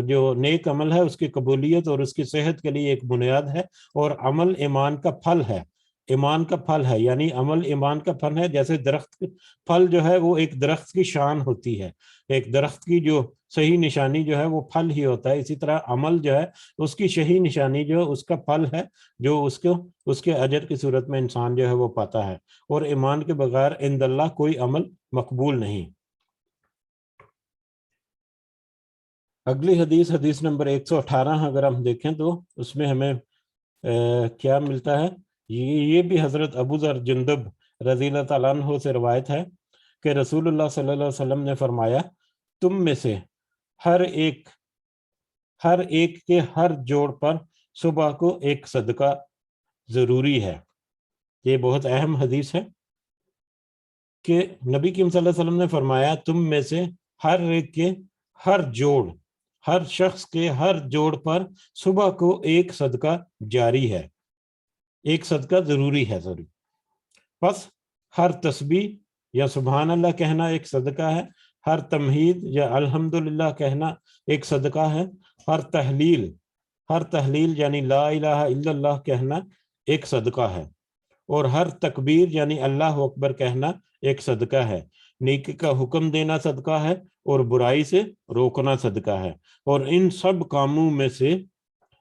جو نیک عمل ہے اس کی قبولیت اور اس کی صحت کے لیے ایک بنیاد ہے، اور عمل ایمان کا پھل ہے، یعنی عمل ایمان کا پھل ہے، جیسے درخت پھل جو ہے وہ ایک درخت کی شان ہوتی ہے، ایک درخت کی جو صحیح نشانی جو ہے وہ پھل ہی ہوتا ہے، اسی طرح عمل جو ہے اس کی صحیح نشانی جو اس کا پھل ہے، جو اس کے اجر کی صورت میں انسان جو ہے وہ پاتا ہے، اور ایمان کے بغیر عند اللہ کوئی عمل مقبول نہیں۔ اگلی حدیث نمبر 118 اگر ہم دیکھیں تو اس میں ہمیں کیا ملتا ہے، یہ بھی حضرت ابو ذر جندب رضی اللہ تعالیٰ عنہ سے روایت ہے کہ رسول اللہ صلی اللہ علیہ وسلم نے فرمایا، تم میں سے ہر ایک کے ہر جوڑ پر صبح کو ایک صدقہ ضروری ہے۔ یہ بہت اہم حدیث ہے کہ نبی کریم صلی اللہ علیہ وسلم نے فرمایا تم میں سے ہر ایک کے ہر شخص کے ہر جوڑ پر صبح کو ایک صدقہ جاری ہے۔ ایک صدقہ ضروری ہے ضروری. بس ہر تسبیح یا سبحان اللہ کہنا ایک صدقہ ہے، ہر تمہید یا الحمدللہ کہنا ایک صدقہ ہے، ہر تحلیل یعنی لا الہ الا اللہ کہنا ایک صدقہ ہے، اور ہر تکبیر یعنی اللہ اکبر کہنا ایک صدقہ ہے. نیکی کا حکم دینا صدقہ ہے اور برائی سے روکنا صدقہ ہے. اور ان سب کاموں میں سے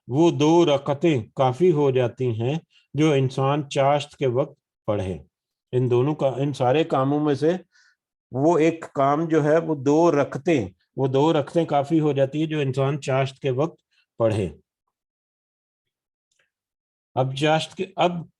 وہ 2 رکعتیں کافی ہو جاتی ہیں جو انسان چاشت کے وقت پڑھے. ان سارے کاموں میں سے وہ ایک کام جو ہے وہ 2 رکعتیں کافی ہو جاتی ہے جو انسان چاشت کے وقت پڑھے. اب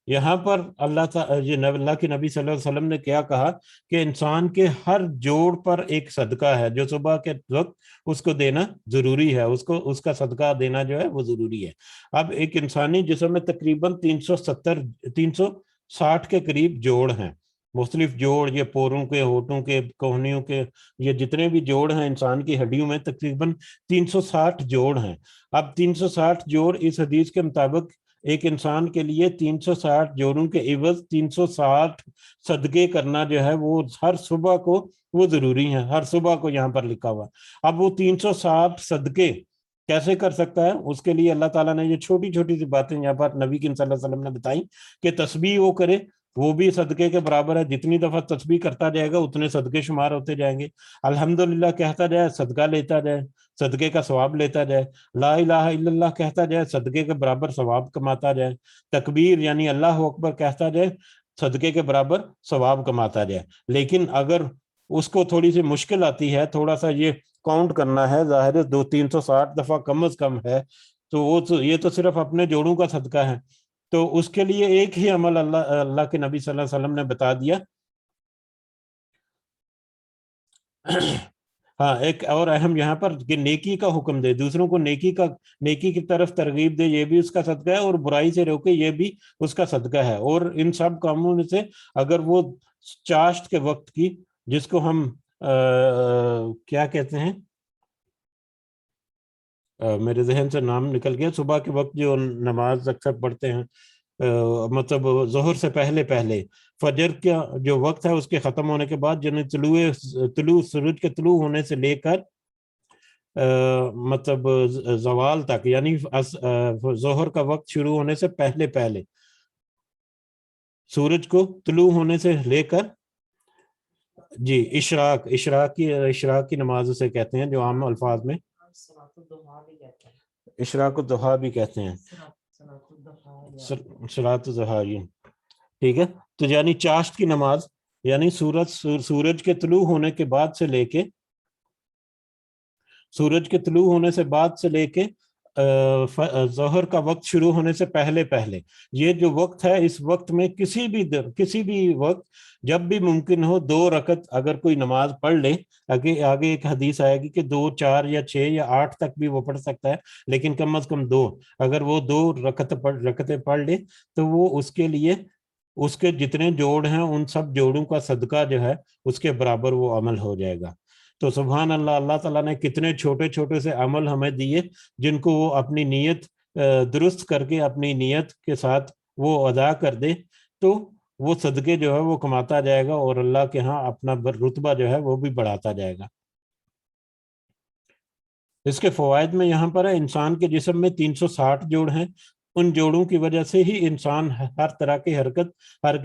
یہاں پر اللہ کے نبی صلی اللہ علیہ وسلم نے کیا کہا کہ انسان کے ہر جوڑ پر ایک صدقہ ہے جو صبح کے وقت اس کو دینا ضروری ہے، اس کا صدقہ دینا جو ہے وہ ضروری ہے. اب ایک انسانی جسم میں تقریباً 360 کے قریب جوڑ ہیں، مختلف جوڑ، یہ پوروں کے، ہونٹوں کے، کوہنیوں کے، یہ جتنے بھی جوڑ ہیں انسان کی ہڈیوں میں تقریباً 360 جوڑ ہیں. اب 360 جوڑ اس حدیث کے مطابق ایک انسان کے لیے 360 جوڑوں کے عوض 360 صدقے کرنا جو ہے وہ ہر صبح کو وہ ضروری ہے، ہر صبح کو یہاں پر لکھا ہوا. اب وہ 360 صدقے کیسے کر سکتا ہے؟ اس کے لیے اللہ تعالیٰ نے یہ چھوٹی چھوٹی سی باتیں یہاں پر نبی کریم صلی اللہ علیہ وسلم نے بتائیں کہ تسبیح وہ کرے، وہ بھی صدقے کے برابر ہے، جتنی دفعہ تسبیح کرتا جائے گا اتنے صدقے شمار ہوتے جائیں گے. الحمدللہ کہتا جائے، صدقہ لیتا جائے، صدقے کا ثواب لیتا جائے. لا الہ الا اللہ کہتا جائے، صدقے کے برابر ثواب کماتا جائے. تکبیر یعنی اللہ اکبر کہتا جائے، صدقے کے برابر ثواب کماتا جائے. لیکن اگر اس کو تھوڑی سی مشکل آتی ہے، تھوڑا سا یہ کاؤنٹ کرنا ہے، ظاہر ہے 360 دفعہ کم از کم ہے، تو یہ تو صرف اپنے جوڑوں کا صدقہ ہے. تو اس کے لیے ایک ہی عمل اللہ کے نبی صلی اللہ علیہ وسلم نے بتا دیا. ہاں، ایک اور اہم یہاں پر کہ نیکی کا حکم دے، دوسروں کو نیکی کی طرف ترغیب دے، یہ بھی اس کا صدقہ ہے، اور برائی سے روکے، یہ بھی اس کا صدقہ ہے. اور ان سب کاموں میں سے اگر وہ چاشت کے وقت کی، جس کو ہم کیا کہتے ہیں، میرے ذہن سے نام نکل گیا، صبح کے وقت جو نماز اکثر پڑھتے ہیں، مطلب ظہر سے پہلے فجر کا جو وقت ہے اس کے ختم ہونے کے بعد، یعنی سورج کے طلوع ہونے سے لے کر مطلب زوال تک، یعنی ظہر کا وقت شروع ہونے سے پہلے سورج کو طلوع ہونے سے لے کر، جی، اشراق کی نماز اسے کہتے ہیں جو عام الفاظ میں اشراق الضحیٰ بھی کہتے ہیں، صلاۃ الضحیٰ، ٹھیک ہے. تو یعنی چاشت کی نماز، یعنی سورج کے طلوع ہونے کے بعد سے لے کے ظہر کا وقت شروع ہونے سے پہلے یہ جو وقت ہے، اس وقت میں کسی بھی وقت جب بھی ممکن ہو 2 رکعت اگر کوئی نماز پڑھ لے. آگے ایک حدیث آئے گی کہ 2، 4 یا 6 یا 8 تک بھی وہ پڑھ سکتا ہے، لیکن کم از کم 2، اگر وہ 2 رکعتیں پڑھ لے تو وہ اس کے لیے اس کے جتنے جوڑ ہیں ان سب جوڑوں کا صدقہ جو ہے اس کے برابر وہ عمل ہو جائے گا. تو سبحان اللہ، اللہ تعالیٰ نے کتنے چھوٹے چھوٹے سے عمل ہمیں دیے جن کو وہ اپنی نیت درست کر کے اپنی نیت کے ساتھ وہ ادا کر دے تو وہ صدقے جو ہے وہ کماتا جائے گا اور اللہ کے ہاں اپنا رتبہ جو ہے وہ بھی بڑھاتا جائے گا. اس کے فوائد میں یہاں پر ہے، انسان کے جسم میں 360 جوڑ ہیں. ان جوڑوں کی وجہ سے ہی انسان ہر طرح کی حرکت، ہر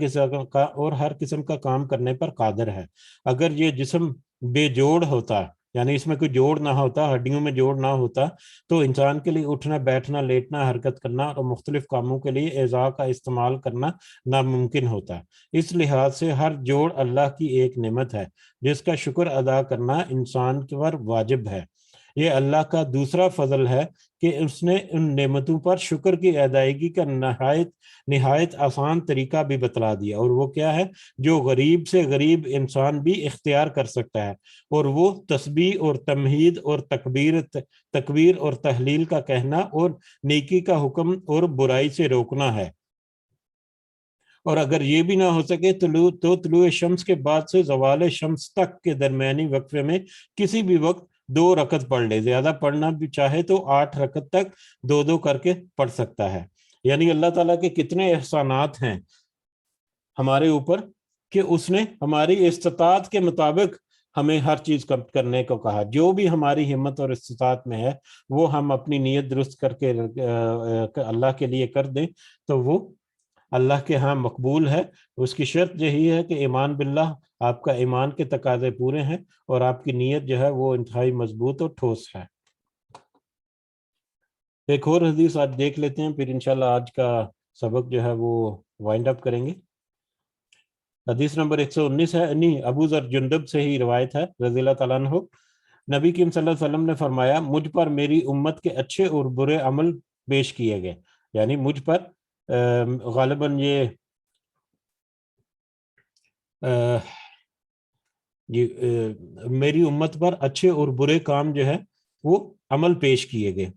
قسم کا کام کرنے پر قادر ہے. اگر یہ جسم بے جوڑ ہوتا، یعنی اس میں کوئی جوڑ نہ ہوتا، ہڈیوں میں جوڑ نہ ہوتا، تو انسان کے لیے اٹھنا، بیٹھنا، لیٹنا، حرکت کرنا اور مختلف کاموں کے لیے اعضاء کا استعمال کرنا ناممکن ہوتا. اس لحاظ سے ہر جوڑ اللہ کی ایک نعمت ہے جس کا شکر ادا کرنا انسان پر واجب ہے. یہ اللہ کا دوسرا فضل ہے کہ اس نے ان نعمتوں پر شکر کی ادائیگی کا نہایت آسان طریقہ بھی بتلا دیا. اور وہ کیا ہے؟ جو غریب سے غریب انسان بھی اختیار کر سکتا ہے، اور وہ تسبیح اور تمہید اور تکبیر اور تحلیل کا کہنا اور نیکی کا حکم اور برائی سے روکنا ہے. اور اگر یہ بھی نہ ہو سکے تو طلوع شمس کے بعد سے زوال شمس تک کے درمیانی وقفے میں کسی بھی وقت 2 رکعت پڑھ لے. زیادہ پڑھنا بھی چاہے تو 8 رکعت تک 2 کر کے پڑھ سکتا ہے. یعنی اللہ تعالیٰ کے کتنے احسانات ہیں ہمارے اوپر کہ اس نے ہماری استطاعت کے مطابق ہمیں ہر چیز کرنے کو کہا. جو بھی ہماری ہمت اور استطاعت میں ہے وہ ہم اپنی نیت درست کر کے اللہ کے لیے کر دیں تو وہ اللہ کے ہاں مقبول ہے. اس کی شرط یہی ہے کہ ایمان باللہ، آپ کا ایمان کے تقاضے پورے ہیں اور آپ کی نیت جو ہے وہ انتہائی مضبوط اور ٹھوس ہے. ایک اور حدیث آج دیکھ لیتے ہیں، پھر انشاءاللہ آج کا سبق جو ہے وہ وائنڈ اپ کریں گے. حدیث نمبر 119 ہے، ابو ذر جندب سے ہی روایت ہے رضی اللہ تعالیٰ عنہ. نبی کریم صلی اللہ علیہ وسلم نے فرمایا مجھ پر میری امت کے اچھے اور برے عمل پیش کیے گئے. یعنی مجھ پر غالباً یہ میری امت پر اچھے اور برے کام جو ہے وہ عمل پیش کیے گئے.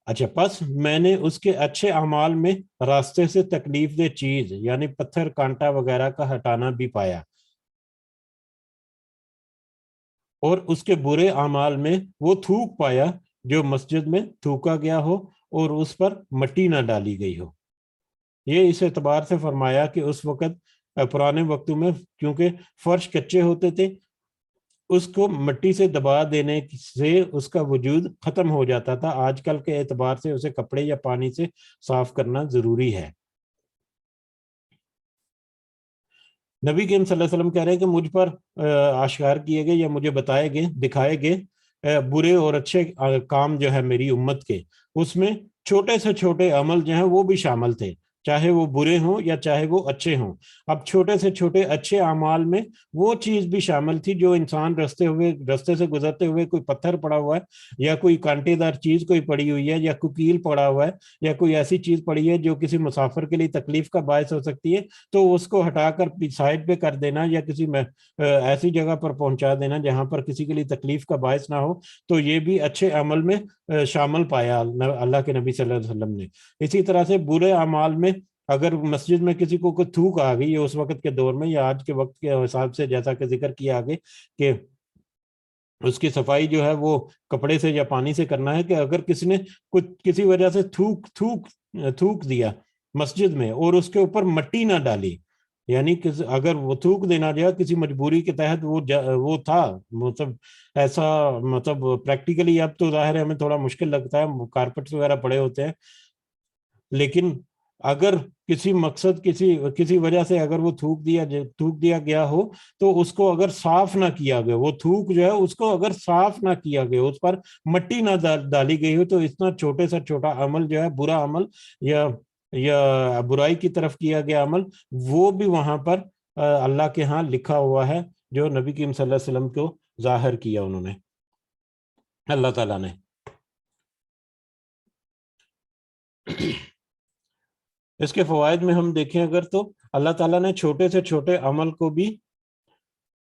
اچھا، پس میں نے اس کے اچھے اعمال میں راستے سے تکلیف دہ چیز یعنی پتھر کانٹا وغیرہ کا ہٹانا بھی پایا، اور اس کے برے اعمال میں وہ تھوک پایا جو مسجد میں تھوکا گیا ہو اور اس پر مٹی نہ ڈالی گئی ہو. یہ اس اعتبار سے فرمایا کہ اس وقت پرانے وقتوں میں کیونکہ فرش کچے ہوتے تھے، اس کو مٹی سے دبا دینے سے اس کا وجود ختم ہو جاتا تھا. آج کل کے اعتبار سے اسے کپڑے یا پانی سے صاف کرنا ضروری ہے. نبی کریم صلی اللہ علیہ وسلم کہہ رہے ہیں کہ مجھ پر آشکار کیے گئے یا مجھے بتائے گئے، دکھائے گئے برے اور اچھے کام جو ہے میری امت کے، اس میں چھوٹے سے چھوٹے عمل جو ہیں وہ بھی شامل تھے، چاہے وہ برے ہوں یا چاہے وہ اچھے ہوں. اب چھوٹے سے چھوٹے اچھے اعمال میں وہ چیز بھی شامل تھی جو انسان رستے سے گزرتے ہوئے کوئی پتھر پڑا ہوا ہے یا کوئی کانٹے دار چیز کوئی پڑی ہوئی ہے یا کوئی کیل پڑا ہوا ہے یا کوئی ایسی چیز پڑی ہے جو کسی مسافر کے لیے تکلیف کا باعث ہو سکتی ہے، تو اس کو ہٹا کر سائڈ پہ کر دینا یا کسی میں ایسی جگہ پر پہنچا دینا جہاں پر کسی کے لیے تکلیف کا باعث نہ ہو، تو یہ بھی اچھے عمل میں شامل پایا اللہ کے نبی صلی اللہ علیہ وسلم نے. اسی طرح سے برے اعمال میں اگر مسجد میں کسی کو کوئی تھوک آ گئی اس وقت کے دور میں یا آج کے وقت کے حساب سے، جیسا کہ ذکر کیا آگے کہ اس کی صفائی جو ہے وہ کپڑے سے یا پانی سے کرنا ہے، کہ اگر کسی نے کسی وجہ سے تھوک دیا مسجد میں اور اس کے اوپر مٹی نہ ڈالی، یعنی اگر وہ تھوک دینا جائے کسی مجبوری کے تحت وہ تھا، مطلب ایسا مطلب پریکٹیکلی اب تو ظاہر ہے ہمیں تھوڑا مشکل لگتا ہے، کارپیٹس وغیرہ پڑے ہوتے ہیں، لیکن اگر کسی مقصد کسی وجہ سے اگر وہ تھوک دیا گیا ہو تو اس کو اگر صاف نہ کیا گیا، وہ تھوک جو ہے اس کو اگر صاف نہ کیا گیا، اس پر مٹی نہ ڈالی گئی ہو، تو اتنا چھوٹے سے چھوٹا عمل جو ہے برا عمل یا برائی کی طرف کیا گیا عمل، وہ بھی وہاں پر اللہ کے ہاں لکھا ہوا ہے، جو نبی کریم صلی اللہ علیہ وسلم کو ظاہر کیا انہوں نے، اللہ تعالیٰ نے. اس کے فوائد میں ہم دیکھیں اگر تو اللہ تعالیٰ نے چھوٹے سے چھوٹے عمل کو بھی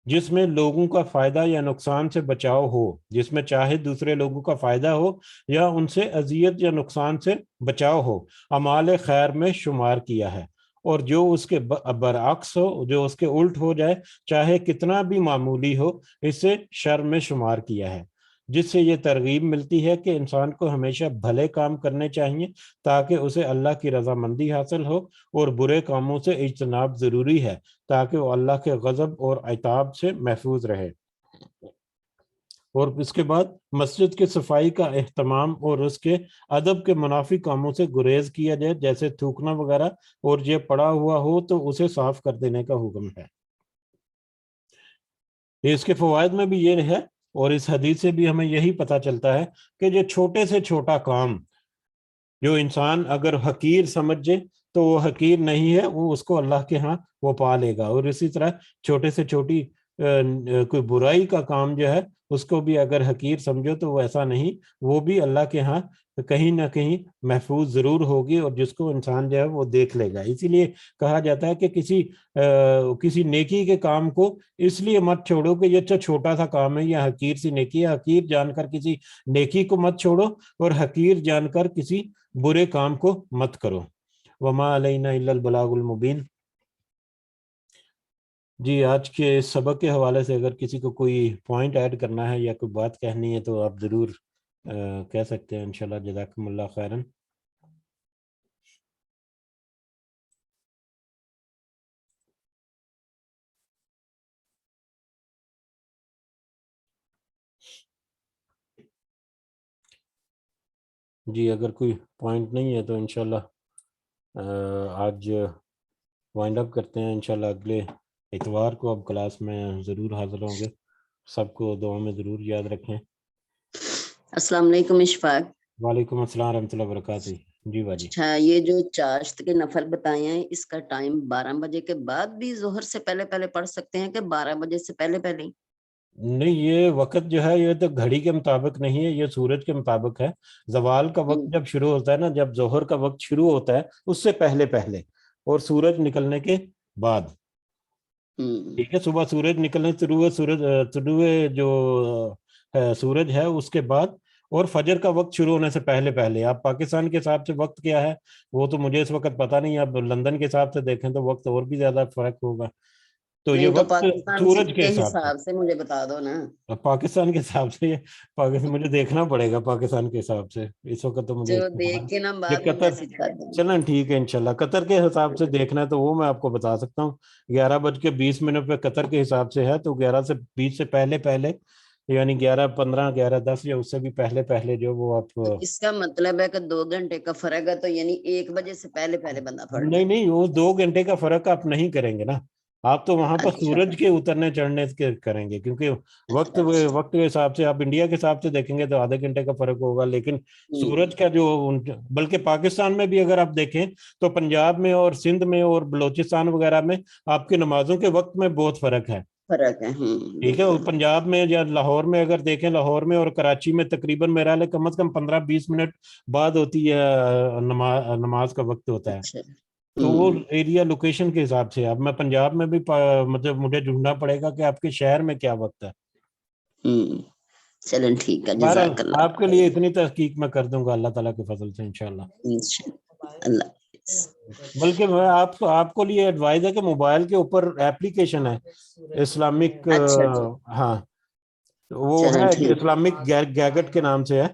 جس میں لوگوں کا فائدہ یا نقصان سے بچاؤ ہو، جس میں چاہے دوسرے لوگوں کا فائدہ ہو یا ان سے اذیت یا نقصان سے بچاؤ ہو، اعمال خیر میں شمار کیا ہے. اور جو اس کے برعکس ہو، جو اس کے الٹ ہو جائے، چاہے کتنا بھی معمولی ہو، اسے شر میں شمار کیا ہے. جس سے یہ ترغیب ملتی ہے کہ انسان کو ہمیشہ بھلے کام کرنے چاہیے تاکہ اسے اللہ کی رضامندی حاصل ہو، اور برے کاموں سے اجتناب ضروری ہے تاکہ وہ اللہ کے غضب اور عتاب سے محفوظ رہے. اور اس کے بعد مسجد کی صفائی کا اہتمام اور اس کے ادب کے منافی کاموں سے گریز کیا جائے، جیسے تھوکنا وغیرہ، اور یہ پڑا ہوا ہو تو اسے صاف کر دینے کا حکم ہے. اس کے فوائد میں بھی یہ ہے، اور اس حدیث سے بھی ہمیں یہی پتہ چلتا ہے کہ جو چھوٹے سے چھوٹا کام جو انسان اگر حقیر سمجھے تو وہ حقیر نہیں ہے، وہ اس کو اللہ کے ہاں وہ پا لے گا. اور اسی طرح چھوٹے سے چھوٹی کوئی برائی کا کام جو ہے اس کو بھی اگر حقیر سمجھو تو وہ ایسا نہیں، وہ بھی اللہ کے ہاں کہیں نہ کہیں محفوظ ضرور ہوگی، اور جس کو انسان جو ہے وہ دیکھ لے گا. اسی لیے کہا جاتا ہے کہ کسی نیکی کے کام کو اس لیے مت چھوڑو کہ یہ اچھا چھوٹا سا کام ہے یا حقیر سی نیکی ہے. حقیر جان کر کسی نیکی کو مت چھوڑو اور حقیر جان کر کسی برے کام کو مت کرو. وما علینا الا البلاغ المبین. جی، آج کے سبق کے حوالے سے اگر کسی کو کوئی پوائنٹ ایڈ کرنا ہے یا کوئی بات کہنی ہے تو آپ ضرور کہہ سکتے ہیں انشاءاللہ جزاکم اللہ خیرن. جی اگر کوئی پوائنٹ نہیں ہے تو انشاءاللہ آج وائنڈ اپ کرتے ہیں. انشاءاللہ اگلے اتوار کو اب کلاس میں ضرور حاضر ہوں گے. سب کو دعا میں ضرور یاد رکھیں. السلام علیکم اشفاق. وعلیکم السلام ورحمۃ اللہ وبرکاتہ. جی باجی. اچھا یہ جو چاشت کے نفل بتائے ہیں اس کا ٹائم 12 بجے کے بعد بھی ظہر سے پہلے پہلے پڑھ سکتے ہیں کہ 12 بجے سے پہلے پہلے ہی؟ نہیں یہ وقت جو ہے یہ تو گھڑی کے مطابق نہیں ہے, یہ سورج کے مطابق ہے. زوال کا وقت جب شروع ہوتا ہے نا, جب ظہر کا وقت شروع ہوتا ہے اس سے پہلے پہلے, اور سورج نکلنے کے بعد. ٹھیک ہے, صبح سورج نکلنے طلوع جو سورج ہے اس کے بعد, اور فجر کا وقت شروع ہونے سے پہلے پہلے. آپ پاکستان کے حساب سے وقت کیا ہے وہ تو مجھے اس وقت پتہ نہیں, آپ لندن کے حساب سے دیکھیں تو وقت اور بھی زیادہ فرق ہوگا. تو یہ نہیں تو وقت پاکستان سورج کے کے حساب سے, حساب سے مجھے بتا دو نا. پاکستان کے حساب سے پاکستان مجھے دیکھنا پڑے گا پاکستان کے حساب سے اس وقت تو مجھے جو دیکھ کے نا یہ بعد میں قطر. میسج کر دیں. چلیں ٹھیک ہے انشاءاللہ. قطر کے حساب سے دیکھنا ہے تو وہ میں آپ کو بتا سکتا ہوں. 11:20 پہ قطر کے حساب سے ہے, تو 11:20 سے پہلے پہلے, یعنی 11:15 11:10 یا اس سے بھی پہلے پہلے جو وہ آپ. اس کا مطلب ہے کہ 2 گھنٹے کا فرق ہے, تو یعنی 1 بجے سے پہلے پہلے بندہ پڑھ لے. نہیں وہ 2 گھنٹے کا فرق آپ نہیں کریں گے نا, آپ تو وہاں پر اچھا سورج کے اترنے چڑھنے کے کریں گے, کیونکہ وقت کے حساب سے آپ انڈیا کے حساب سے دیکھیں گے تو آدھے گھنٹے کا فرق ہوگا, لیکن سورج کا جو, بلکہ پاکستان میں بھی اگر آپ دیکھیں تو پنجاب میں اور سندھ میں اور بلوچستان وغیرہ میں آپ کی نمازوں کے وقت میں بہت فرق ہے. فرق ہے. ٹھیک ہے, پنجاب میں یا لاہور میں اگر دیکھیں, لاہور میں اور کراچی میں تقریباً میرا لے کم از کم 15-20 منٹ بعد ہوتی ہے نماز کا وقت ہوتا ہے. اچھا. تو وہ ایریا لوکیشن کے حساب سے. اب میں پنجاب میں بھی مطلب مجھے ڈھونڈنا پڑے گا کہ آپ کے شہر میں کیا وقت ہے. چلیں ٹھیک ہے, بہرحال جزاک اللہ. آپ کے لیے اتنی تحقیق میں کر دوں گا اللہ تعالیٰ کے فضل سے انشاءاللہ. اللہ. بلکہ میں آپ کو لیے ایڈوائز ہے کہ موبائل کے اوپر ایپلیکیشن ہے اسلامک, ہاں وہ ہے اسلامک گیگٹ کے نام سے ہے,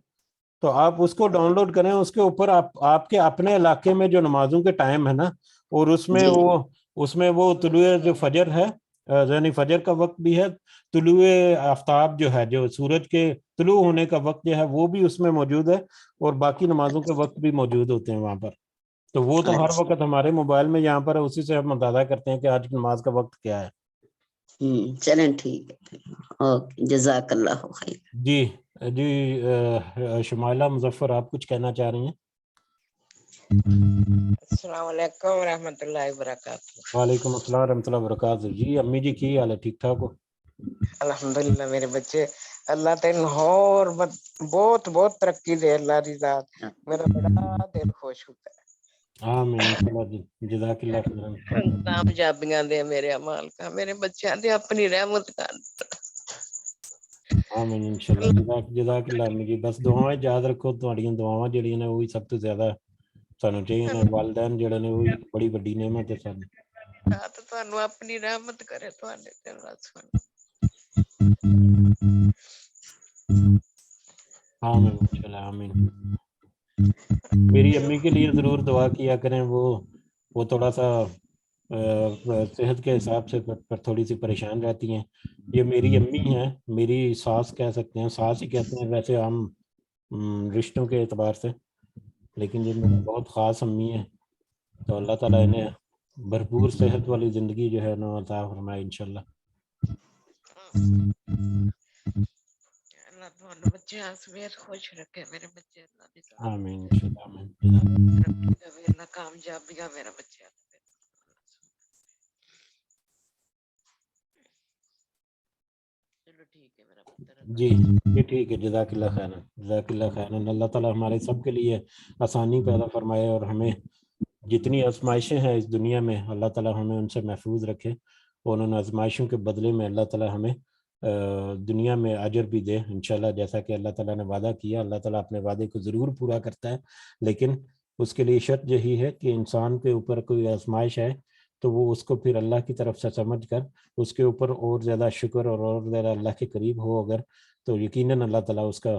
تو آپ اس کو ڈاؤن لوڈ کریں. اس کے اوپر آپ کے اپنے علاقے میں جو نمازوں کے ٹائم ہے نا, اور اس میں وہ طلوع جو فجر ہے, یعنی فجر کا وقت بھی ہے, طلوع آفتاب جو ہے, جو سورج کے طلوع ہونے کا وقت جو ہے وہ بھی اس میں موجود ہے, اور باقی نمازوں کے وقت بھی موجود ہوتے ہیں وہاں پر. تو وہ تو ہر وقت ہمارے موبائل میں یہاں پر اسی سے ہم اندازہ کرتے ہیں کہ آج کی نماز کا وقت کیا ہے. چلیں ٹھیک ہے, اوکے, جزاک اللہ خیر. جی شمائلہ مظفر, آپ کچھ کہنا چاہ رہی ہیں؟ السلام علیکم ورحمۃ اللہ وبرکاتہ. وعلیکم السلام ورحمۃ اللہ وبرکاتہ. جی امی جی کی حال ہے, ٹھیک ٹھاک ہو؟ الحمدللہ میرے بچے, اللہ تعالیٰ اور بہت بہت ترقی دے اللہ دی ذات. میرا بڑا دل خوش ہوتا ہے. آمین انشاءاللہ, جزاک اللہ خیرا. کامیابیاں دے میرے اعمال کا, میرے بچیاں دے اپنی رحمت کا. آمین انشاءاللہ, جزاک اللہ امی جی. بس دعائیں یاد رکھو, تہاڈیاں دعاواں جڑیاں نے وہی سب تو زیادہ سانو چاہیے نے, والدین جڑے نے وہی بڑی بڑی نعمت ہے سانو. تو تانوں اپنی رحمت کرے تواڈے تے اللہ سبحانہ. آمین انشاءاللہ آمین. میری امی کے لیے ضرور دعا کیا کریں, وہ تھوڑا سا صحت کے حساب سے تھوڑی سی پریشان رہتی ہیں. یہ میری امی ہیں, میری ساس کہہ سکتے ہیں, ساس ہی کہتے ہیں ویسے ہم رشتوں کے اعتبار سے, لیکن یہ میری بہت خاص امی ہیں. تو اللہ تعالیٰ انہیں بھرپور صحت والی زندگی جو ہے نا عطا فرمائے انشاءاللہ. اللہ تمہارے بچے سویر خوش رکھے, میرے بچے اللہ دی ذات. آمین انشاءاللہ آمین. اللہ کامیابیاں میرا بچہ. چلو ٹھیک ہے میرا پتر. جی ٹھیک ہے, جزاک اللہ خیرا, جزاک اللہ خیرا. اللہ تعالیٰ ہمارے سب کے لیے آسانی پیدا فرمائے, اور ہمیں جتنی آزمائشیں ہیں اس دنیا میں اللہ تعالیٰ ہمیں ان سے محفوظ رکھے, اور ان آزمائشوں کے بدلے میں اللہ تعالیٰ ہمیں دنیا میں اجر بھی دے انشاءاللہ. جیسا کہ اللہ تعالیٰ نے وعدہ کیا, اللہ تعالیٰ اپنے وعدے کو ضرور پورا کرتا ہے, لیکن اس کے لیے شرط یہی ہے کہ انسان کے اوپر کوئی آزمائش ہے تو وہ اس کو پھر اللہ کی طرف سے سمجھ کر اس کے اوپر اور زیادہ شکر اور زیادہ اللہ کے قریب ہو اگر, تو یقیناً اللہ تعالیٰ اس کا